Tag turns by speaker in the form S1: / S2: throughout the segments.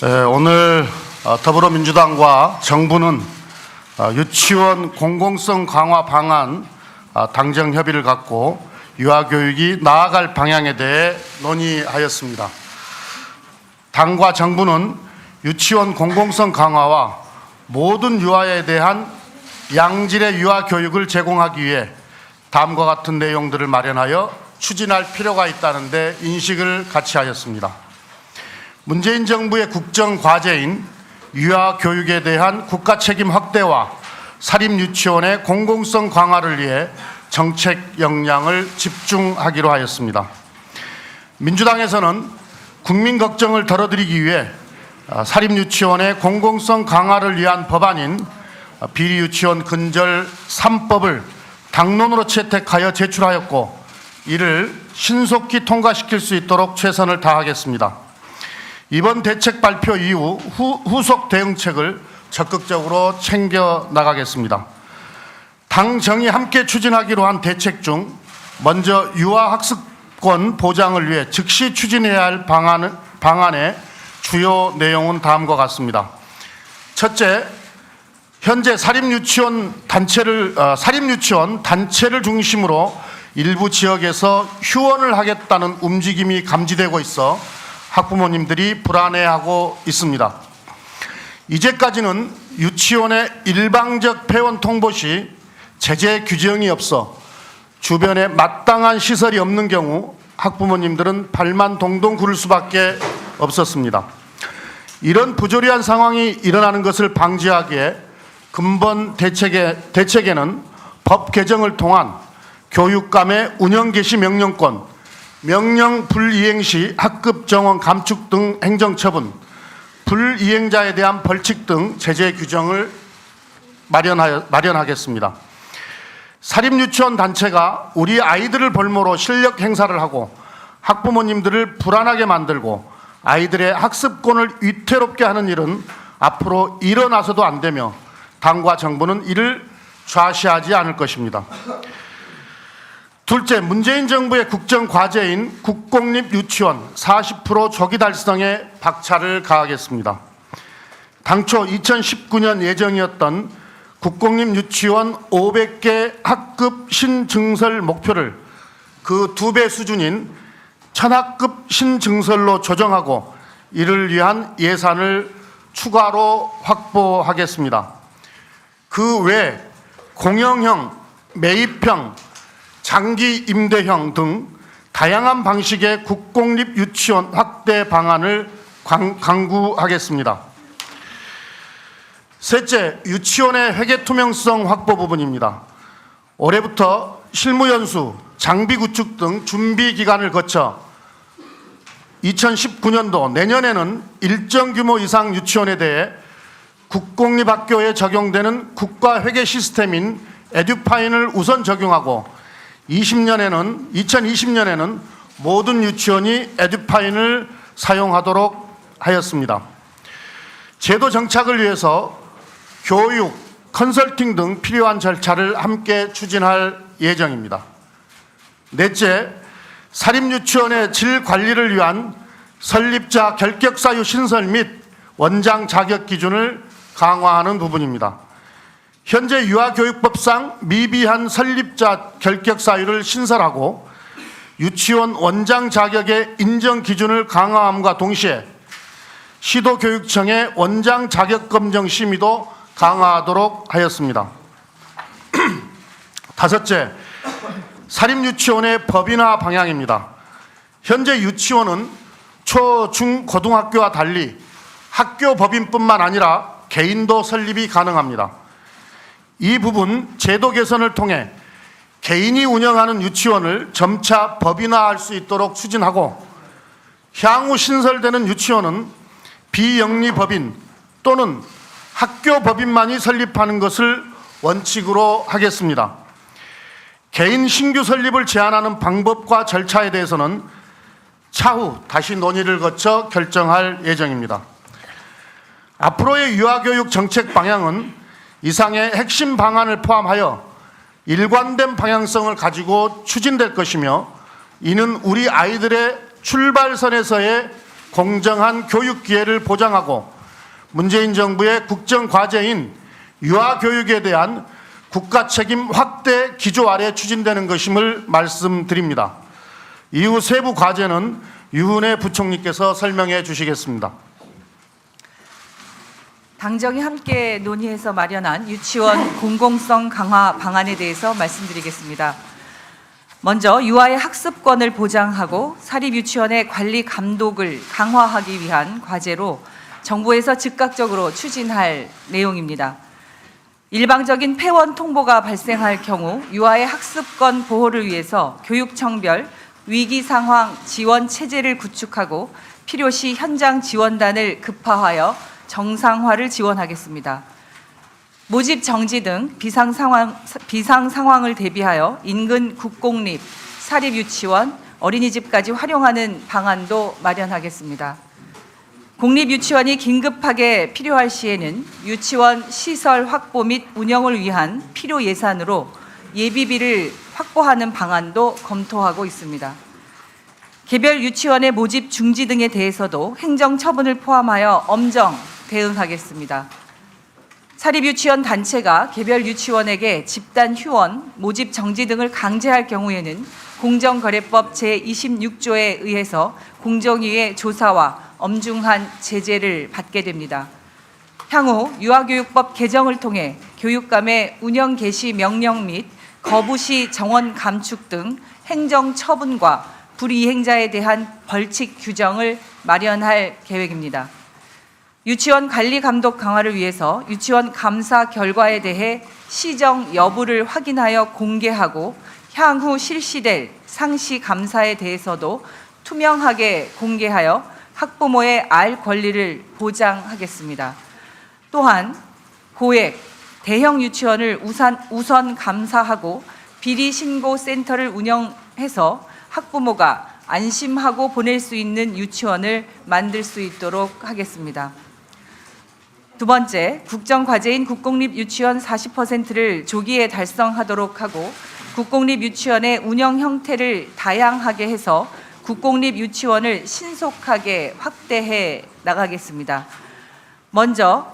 S1: 오늘 더불어민주당과 정부는 유치원 공공성 강화 방안 당정 협의를 갖고 유아교육이 나아갈 방향에 대해 논의하였습니다. 당과 정부는 유치원 공공성 강화와 모든 유아에 대한 양질의 유아교육을 제공하기 위해 다음과 같은 내용들을 마련하여 추진할 필요가 있다는 데 인식을 같이 하였습니다. 문재인 정부의 국정과제인 유아교육에 대한 국가 책임 확대와 사립유치원의 공공성 강화를 위해 정책 역량을 집중하기로 하였습니다. 민주당에서는 국민 걱정을 덜어드리기 위해 사립유치원의 공공성 강화를 위한 법안인 비리유치원 근절 3법을 당론으로 채택하여 제출하였고, 이를 신속히 통과시킬 수 있도록 최선을 다하겠습니다. 이번 대책 발표 이후 후속 대응책을 적극적으로 챙겨 나가겠습니다. 당 정이 함께 추진하기로 한 대책 중 먼저 유아학습권 보장을 위해 즉시 추진해야 할 방안의 주요 내용은 다음과 같습니다. 첫째, 현재 사립유치원 단체를 중심으로 일부 지역에서 휴원을 하겠다는 움직임이 감지되고 있어 학부모님들이 불안해하고 있습니다. 이제까지는 유치원의 일방적 폐원 통보 시 제재 규정이 없어 주변에 마땅한 시설이 없는 경우 학부모님들은 발만 동동 구를 수밖에 없었습니다. 이런 부조리한 상황이 일어나는 것을 방지하기에 근본 대책에는 법 개정을 통한 교육감의 운영 개시 명령권, 명령 불이행 시 학급 정원 감축 등 행정처분, 불이행자에 대한 벌칙 등 제재 규정을 마련하겠습니다. 사립유치원 단체가 우리 아이들을 볼모로 실력 행사를 하고 학부모님들을 불안하게 만들고 아이들의 학습권을 위태롭게 하는 일은 앞으로 일어나서도 안 되며 당과 정부는 이를 좌시하지 않을 것입니다. 둘째, 문재인 정부의 국정과제인 국공립 유치원 40% 조기 달성에 박차를 가하겠습니다. 당초 2019년 예정이었던 국공립 유치원 500개 학급 신증설 목표를 그 2배 수준인 1000학급 신증설로 조정하고 이를 위한 예산을 추가로 확보하겠습니다. 그 외 공영형, 매입형, 장기 임대형 등 다양한 방식의 국공립 유치원 확대 방안을 강구하겠습니다. 셋째, 유치원의 회계 투명성 확보 부분입니다. 올해부터 실무연수, 장비 구축 등 준비 기간을 거쳐 2019년도 내년에는 일정 규모 이상 유치원에 대해 국공립학교에 적용되는 국가 회계 시스템인 에듀파인을 우선 적용하고 2020년에는 모든 유치원이 에듀파인을 사용하도록 하였습니다. 제도 정착을 위해서 교육, 컨설팅 등 필요한 절차를 함께 추진할 예정입니다. 넷째, 사립유치원의 질 관리를 위한 설립자 결격사유 신설 및 원장 자격 기준을 강화하는 부분입니다. 현재 유아교육법상 미비한 설립자 결격 사유를 신설하고 유치원 원장 자격의 인정 기준을 강화함과 동시에 시도교육청의 원장 자격 검정 심의도 강화하도록 하였습니다. 다섯째, 사립유치원의 법인화 방향입니다. 현재 유치원은 초, 중, 고등학교와 달리 학교 법인뿐만 아니라 개인도 설립이 가능합니다. 이 부분 제도 개선을 통해 개인이 운영하는 유치원을 점차 법인화할 수 있도록 추진하고, 향후 신설되는 유치원은 비영리법인 또는 학교 법인만이 설립하는 것을 원칙으로 하겠습니다. 개인 신규 설립을 제한하는 방법과 절차에 대해서는 차후 다시 논의를 거쳐 결정할 예정입니다. 앞으로의 유아교육 정책 방향은 이상의 핵심 방안을 포함하여 일관된 방향성을 가지고 추진될 것이며, 이는 우리 아이들의 출발선에서의 공정한 교육 기회를 보장하고 문재인 정부의 국정과제인 유아교육에 대한 국가 책임 확대 기조 아래 추진되는 것임을 말씀드립니다. 이후 세부 과제는 유은혜 부총리께서 설명해 주시겠습니다.
S2: 당정이 함께 논의해서 마련한 유치원 공공성 강화 방안에 대해서 말씀드리겠습니다. 먼저 유아의 학습권을 보장하고 사립유치원의 관리 감독을 강화하기 위한 과제로 정부에서 즉각적으로 추진할 내용입니다. 일방적인 폐원 통보가 발생할 경우 유아의 학습권 보호를 위해서 교육청별 위기상황 지원 체제를 구축하고 필요시 현장 지원단을 급파하여 정상화를 지원하겠습니다. 모집 정지 등 비상 상황을 대비하여 인근 국공립, 사립유치원, 어린이집까지 활용하는 방안도 마련하겠습니다. 공립유치원이 긴급하게 필요할 시에는 유치원 시설 확보 및 운영을 위한 필요 예산으로 예비비를 확보하는 방안도 검토하고 있습니다. 개별 유치원의 모집 중지 등에 대해서도 행정처분을 포함하여 엄정 대응하겠습니다. 사립유치원 단체가 개별 유치원에게 집단 휴원, 모집 정지 등을 강제할 경우에는 공정거래법 제26조에 의해서 공정위의 조사와 엄중한 제재를 받게 됩니다. 향후 유아교육법 개정을 통해 교육감의 운영 개시 명령 및 거부시 정원 감축 등 행정처분과 불이행자에 대한 벌칙 규정을 마련할 계획입니다. 유치원 관리 감독 강화를 위해서 유치원 감사 결과에 대해 시정 여부를 확인하여 공개하고 향후 실시될 상시 감사에 대해서도 투명하게 공개하여 학부모의 알 권리를 보장하겠습니다. 또한 고액 대형 유치원을 우선 감사하고 비리 신고 센터를 운영해서 학부모가 안심하고 보낼 수 있는 유치원을 만들 수 있도록 하겠습니다. 두 번째, 국정과제인 국공립 유치원 40%를 조기에 달성하도록 하고 국공립 유치원의 운영 형태를 다양하게 해서 국공립 유치원을 신속하게 확대해 나가겠습니다. 먼저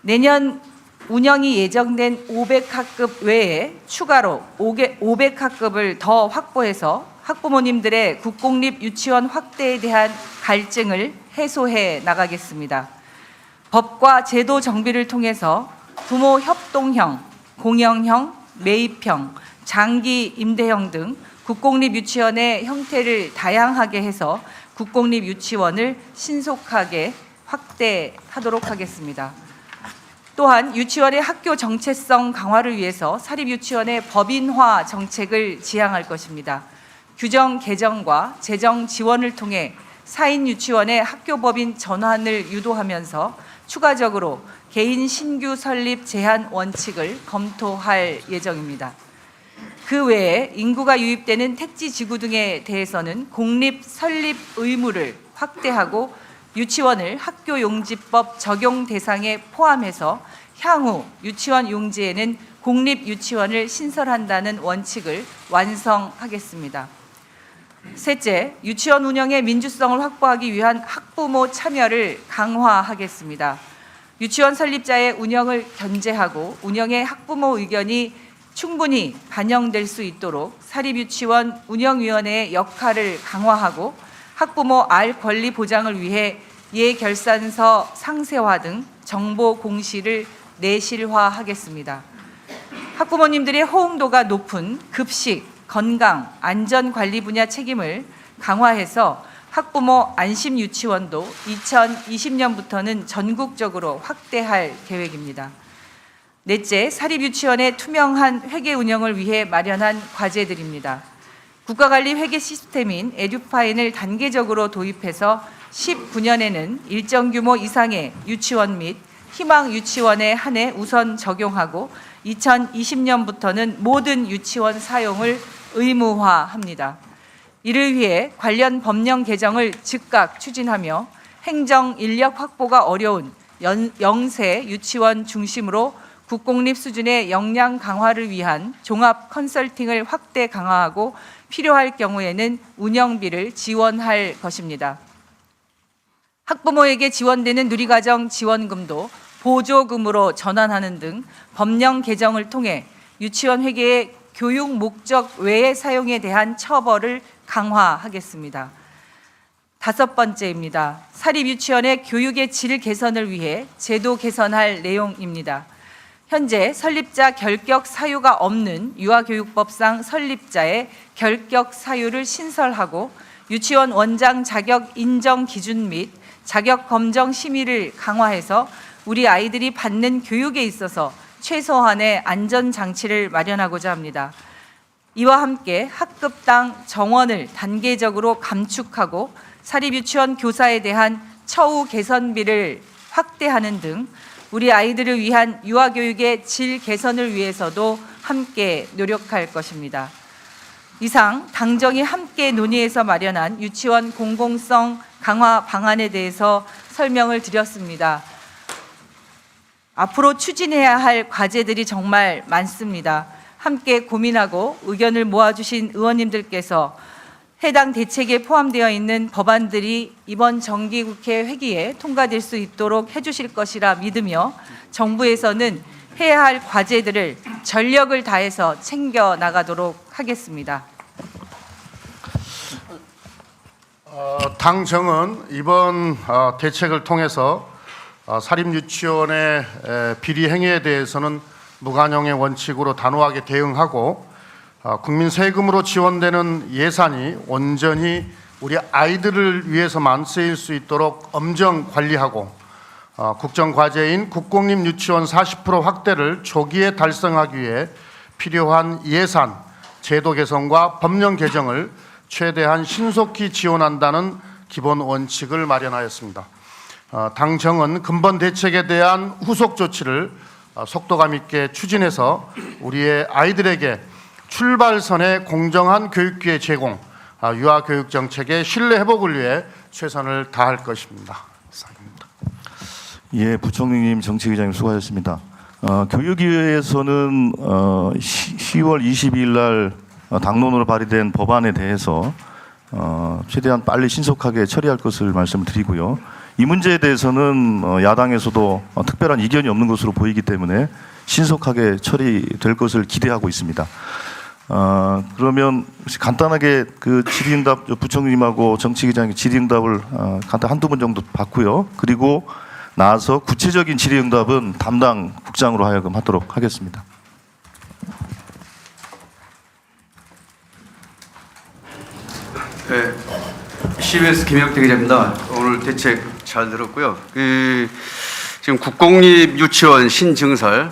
S2: 내년 운영이 예정된 500학급 외에 추가로 500학급을 더 확보해서 학부모님들의 국공립 유치원 확대에 대한 갈증을 해소해 나가겠습니다. 법과 제도 정비를 통해서 부모 협동형, 공영형, 매입형, 장기 임대형 등 국공립 유치원의 형태를 다양하게 해서 국공립 유치원을 신속하게 확대하도록 하겠습니다. 또한 유치원의 학교 정체성 강화를 위해서 사립유치원의 법인화 정책을 지향할 것입니다. 규정 개정과 재정 지원을 통해 사인 유치원의 학교법인 전환을 유도하면서 추가적으로 개인 신규 설립 제한 원칙을 검토할 예정입니다. 그 외에 인구가 유입되는 택지 지구 등에 대해서는 공립 설립 의무를 확대하고 유치원을 학교용지법 적용 대상에 포함해서 향후 유치원 용지에는 공립 유치원을 신설한다는 원칙을 완성하겠습니다. 셋째, 유치원 운영의 민주성을 확보하기 위한 학부모 참여를 강화하겠습니다. 유치원 설립자의 운영을 견제하고 운영의 학부모 의견이 충분히 반영될 수 있도록 사립유치원 운영위원회의 역할을 강화하고 학부모 알 권리 보장을 위해 예결산서 상세화 등 정보 공시를 내실화하겠습니다. 학부모님들의 호응도가 높은 급식, 건강, 안전관리 분야 책임을 강화해서 학부모 안심유치원도 2020년부터는 전국적으로 확대할 계획입니다. 넷째, 사립유치원의 투명한 회계 운영을 위해 마련한 과제들입니다. 국가관리 회계 시스템인 에듀파인을 단계적으로 도입해서 19년에는 일정 규모 이상의 유치원 및 희망 유치원에 한해 우선 적용하고 2020년부터는 모든 유치원 사용을 의무화합니다. 이를 위해 관련 법령 개정을 즉각 추진하며 행정 인력 확보가 어려운 영세 유치원 중심으로 국공립 수준의 역량 강화를 위한 종합 컨설팅을 확대 강화하고 필요할 경우에는 운영비를 지원할 것입니다. 학부모에게 지원되는 누리과정 지원금도 보조금으로 전환하는 등 법령 개정을 통해 유치원 회계의 교육 목적 외의 사용에 대한 처벌을 강화하겠습니다. 5번째입니다. 사립유치원의 교육의 질 개선을 위해 제도 개선할 내용입니다. 현재 설립자 결격 사유가 없는 유아교육법상 설립자의 결격 사유를 신설하고 유치원 원장 자격 인정 기준 및 자격 검정 심의를 강화해서 우리 아이들이 받는 교육에 있어서 최소한의 안전 장치를 마련하고자 합니다. 이와 함께 학급당 정원을 단계적으로 감축하고 사립유치원 교사에 대한 처우 개선비를 확대하는 등 우리 아이들을 위한 유아교육의 질 개선을 위해서도 함께 노력할 것입니다. 이상 당정이 함께 논의해서 마련한 유치원 공공성 강화 방안에 대해서 설명을 드렸습니다. 앞으로 추진해야 할 과제들이 정말 많습니다. 함께 고민하고 의견을 모아주신 의원님들께서 해당 대책에 포함되어 있는 법안들이 이번 정기국회 회기에 통과될 수 있도록 해주실 것이라 믿으며 정부에서는 해야 할 과제들을 전력을 다해서 챙겨 나가도록 하겠습니다.
S1: 당정은 이번 대책을 통해서 사립유치원의 비리 행위에 대해서는 무관용의 원칙으로 단호하게 대응하고 국민 세금으로 지원되는 예산이 온전히 우리 아이들을 위해서만 쓰일 수 있도록 엄정 관리하고 국정과제인 국공립 유치원 40% 확대를 조기에 달성하기 위해 필요한 예산, 제도 개선과 법령 개정을 최대한 신속히 지원한다는 기본 원칙을 마련하였습니다. 당정은 근본 대책에 대한 후속 조치를 속도감 있게 추진해서 우리의 아이들에게 출발선의 공정한 교육기회 제공, 유아교육 정책의 신뢰 회복을 위해 최선을 다할 것입니다. 이상입니다.
S3: 예, 부총리님, 정책위장님 수고하셨습니다. 교육위에서는 10월 22일 날 당론으로 발의된 법안에 대해서 최대한 빨리 신속하게 처리할 것을 말씀드리고요. 이 문제에 대해서는 야당에서도 특별한 이견이 없는 것으로 보이기 때문에 신속하게 처리될 것을 기대하고 있습니다. 그러면 혹시 간단하게 그 질의응답 부총리님하고 정치기장님 질의응답을 간단 한두 분 정도 받고요. 그리고 나서 구체적인 질의응답은 담당 국장으로 하여금 하도록 하겠습니다.
S4: 네, CBS 김영태 기자입니다. 오늘 대책 잘 들었고요. 지금 국공립 유치원 신증설,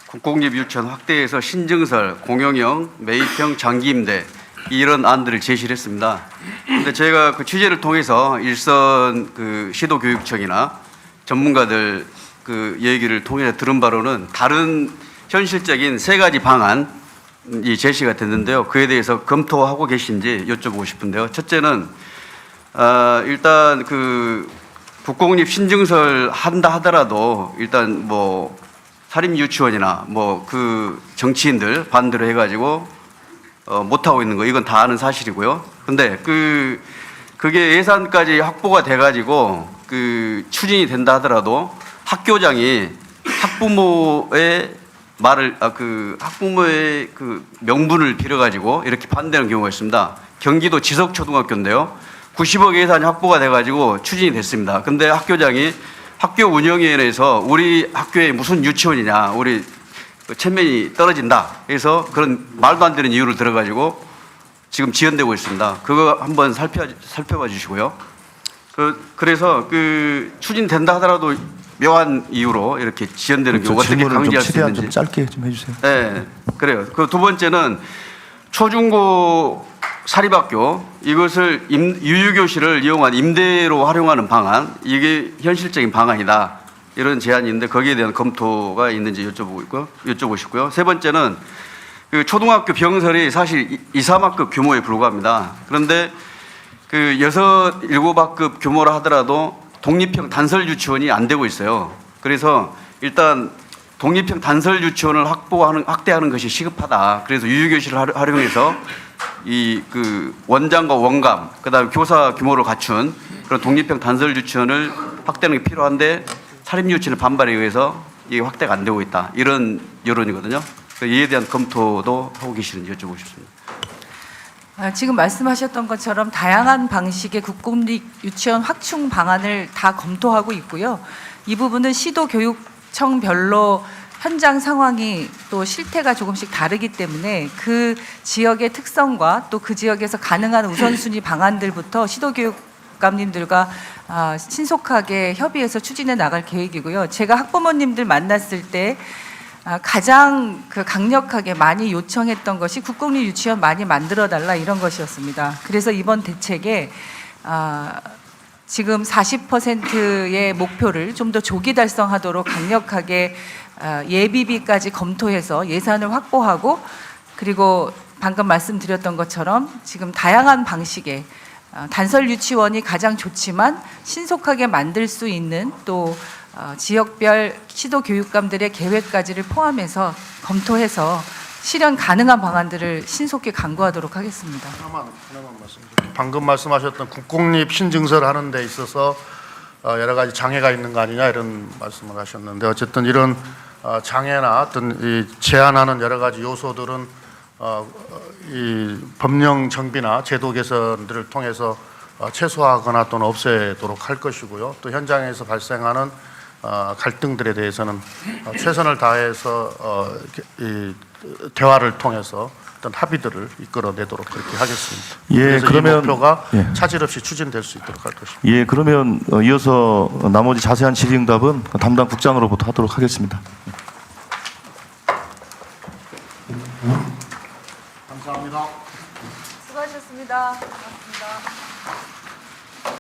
S4: 국공립 유치원 확대해서 신증설, 공용형, 매입형 장기 임대 이런 안들을 제시를 했습니다. 근데 제가 그 취재를 통해서 일선 그 시도교육청이나 전문가들 그 얘기를 통해 들은 바로는 다른 현실적인 3가지 방안이 제시가 됐는데요. 그에 대해서 검토하고 계신지 여쭤보고 싶은데요. 첫째는 일단 그 국공립 신증설 한다 하더라도 일단 뭐 사립 유치원이나 뭐 그 정치인들 반대로 해가지고 못 하고 있는 거 이건 다 아는 사실이고요. 근데 그게 예산까지 확보가 돼가지고 그 추진이 된다 하더라도 학교장이 학부모의 말을 학부모의 그 명분을 빌어가지고 이렇게 반대하는 경우가 있습니다. 경기도 지석초등학교인데요. 90억 예산이 확보가 돼가지고 추진이 됐습니다. 근데 학교장이 학교 운영위원회에서 우리 학교에 무슨 유치원이냐, 우리 체면이 떨어진다. 그래서 그런 말도 안 되는 이유를 들어가지고 지금 지연되고 있습니다. 그거 한번 살펴봐 주시고요. 그래서 그 추진된다 하더라도 묘한 이유로 이렇게 지연되는 경우가 어떻게 방지할 수 있는지.
S3: 좀 짧게 좀 해주세요.
S4: 네, 그래요. 그 두 번째는 초중고 사립학교 이것을 유유교실을 이용한 임대로 활용하는 방안, 이게 현실적인 방안이다. 이런 제안이 있는데 거기에 대한 검토가 있는지 여쭤보고 싶고요. 세 번째는 그 초등학교 병설이 사실 2, 3학급 규모에 불과합니다. 그런데 그 6, 7학급 규모라 하더라도 독립형 단설 유치원이 안 되고 있어요. 그래서 일단 독립형 단설 유치원을 확대하는 것이 시급하다. 그래서 유유교실을 활용해서 이 그 원장과 원감, 그다음에 교사 규모를 갖춘 그런 독립형 단설 유치원을 확대하는 게 필요한데 사립 유치원의 반발에 의해서 이게 확대가 안 되고 있다. 이런 여론이거든요. 이에 대한 검토도 하고 계시는지 여쭤보고 싶습니다.
S2: 지금 말씀하셨던 것처럼 다양한 방식의 국공립 유치원 확충 방안을 다 검토하고 있고요. 이 부분은 시도 교육청별로 현장 상황이 또 실태가 조금씩 다르기 때문에 그 지역의 특성과 또 그 지역에서 가능한 우선순위 방안들부터 시도교육감님들과 신속하게 협의해서 추진해 나갈 계획이고요. 제가 학부모님들 만났을 때 가장 강력하게 많이 요청했던 것이 국공립 유치원 많이 만들어달라 이런 것이었습니다. 그래서 이번 대책에 지금 40%의 목표를 좀 더 조기 달성하도록 강력하게 예비비까지 검토해서 예산을 확보하고 그리고 방금 말씀드렸던 것처럼 지금 다양한 방식의 단설 유치원이 가장 좋지만 신속하게 만들 수 있는 또 지역별 시도 교육감들의 계획까지를 포함해서 검토해서 실현 가능한 방안들을 신속히 강구하도록 하겠습니다.
S1: 하나만 말씀드릴게요. 방금 말씀하셨던 국공립 신증설 하는 데 있어서 여러 가지 장애가 있는 거 아니냐 이런 말씀을 하셨는데 어쨌든 이런 장애나 어떤 이 제한하는 여러 가지 요소들은 이 법령 정비나 제도 개선들을 통해서 최소화하거나 또는 없애도록 할 것이고요. 또 현장에서 발생하는 갈등들에 대해서는 최선을 다해서 이 대화를 통해서 어떤 합의들을 이끌어내도록 그렇게 하겠습니다.
S3: 예,
S1: 그래서
S3: 그러면
S1: 이 목표가
S3: 예.
S1: 차질 없이 추진될 수 있도록 할 것입니다.
S3: 예, 그러면 이어서 나머지 자세한 질의응답은 담당 국장으로부터 하도록 하겠습니다.